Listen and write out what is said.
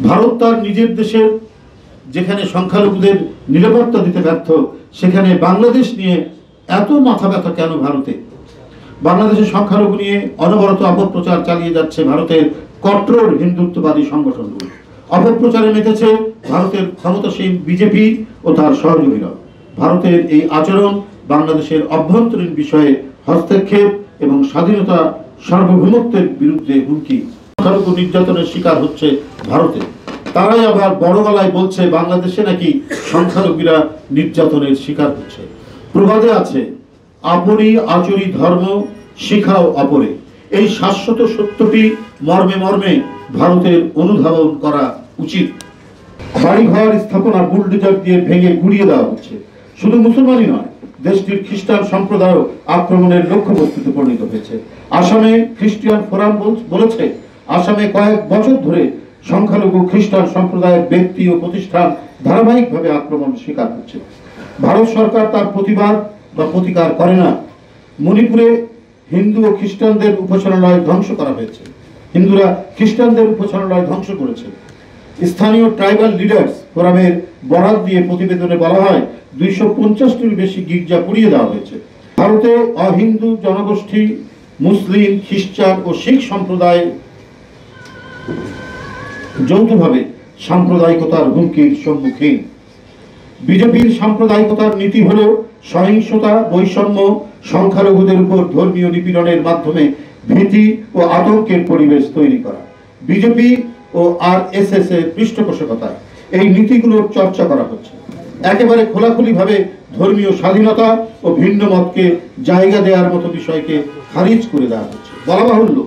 ভারত তার নিজের দেশের যেখানে সংখ্যালঘুদের নিরাপত্তা দিতে ব্যর্থ, সেখানে বাংলাদেশ নিয়ে এত মাথা ব্যথা কেন ভারতে? বাংলাদেশের সংখ্যালঘু নিয়ে অনবরত অপপ্রচার চালিয়ে যাচ্ছে ভারতের কট্টর হিন্দুত্ববাদী সংগঠনগুলো। অপপ্রচারে মেতেছে ভারতের ক্ষমতাসীন বিজেপি ও তার সহযোগীরা। ভারতের এই আচরণ বাংলাদেশের অভ্যন্তরীণ বিষয়ে হস্তক্ষেপ এবং স্বাধীনতা সার্বভৌমত্বের বিরুদ্ধে হুমকি। সংখ্যালঘু নির্যাতনের শিকার হচ্ছে ভারতে। তারাই আবার বড় গলায় বলছে বাংলাদেশে নাকি সংখ্যালঘুরা নির্যাতনের শিকার হচ্ছে। প্রবাদে আছে, আপনি আচরি ধর্ম শিখাও অপরে। এই শাশ্বত সত্যটি মর্মে মর্মে ভারতের অনুধাবন করা উচিত। বাড়িঘর স্থাপনা বুলডোজার দিয়ে ভেঙে গুড়িয়ে দেওয়া হচ্ছে। শুধু মুসলমানই নয়, দেশটির খ্রিস্টান সম্প্রদায়ও আক্রমণের লক্ষ্যবস্তুতে পরিণত হয়েছে। আসামে খ্রিস্টান ফোরাম বলেছে, আসামে কয়েক বছর ধরে সংখ্যালঘু খ্রিস্টান সম্প্রদায়ের ব্যক্তি ও প্রতিষ্ঠান ধারাবাহিকভাবে আক্রমণের শিকার হচ্ছে। ভারত সরকার তার প্রতিবাদ বা প্রতিকার করে না। মণিপুরে হিন্দু ও খ্রিস্টানদের উপাসনালয় ধ্বংস করা হয়েছে। হিন্দুরা খ্রিস্টানদের উপাসনালয় ধ্বংস করেছে। স্থানীয় ট্রাইবাল লিডার্স ফোরামের বরাত দিয়ে প্রতিবেদনে বলা হয় 250টির বেশি গির্জা পুড়িয়ে দেওয়া হয়েছে। ভারতে অহিন্দু জনগোষ্ঠী মুসলিম, খ্রিস্টান ও শিখ সম্প্রদায় যৌথভাবে সাম্প্রদায়িকতার হুমকির সম্মুখীন। বিজেপির সাম্প্রদায়িকতার নীতি হল সহিংসতা, বৈষম্য, সংখ্যালঘুদের উপর ধর্মীয় নিপীড়নের মাধ্যমে ভীতি ও আতঙ্কের পরিবেশ তৈরি করা। বিজেপি ও আরএসএস এর পৃষ্ঠপোষকতায় এই নীতিগুলোর চর্চা করা হচ্ছে। একেবারে খোলাখুলিভাবে ধর্মীয় স্বাধীনতা ও ভিন্ন মতকে জায়গা দেওয়ার মতো বিষয়কে খারিজ করে দেওয়া হচ্ছে। বলা বাহুল্য,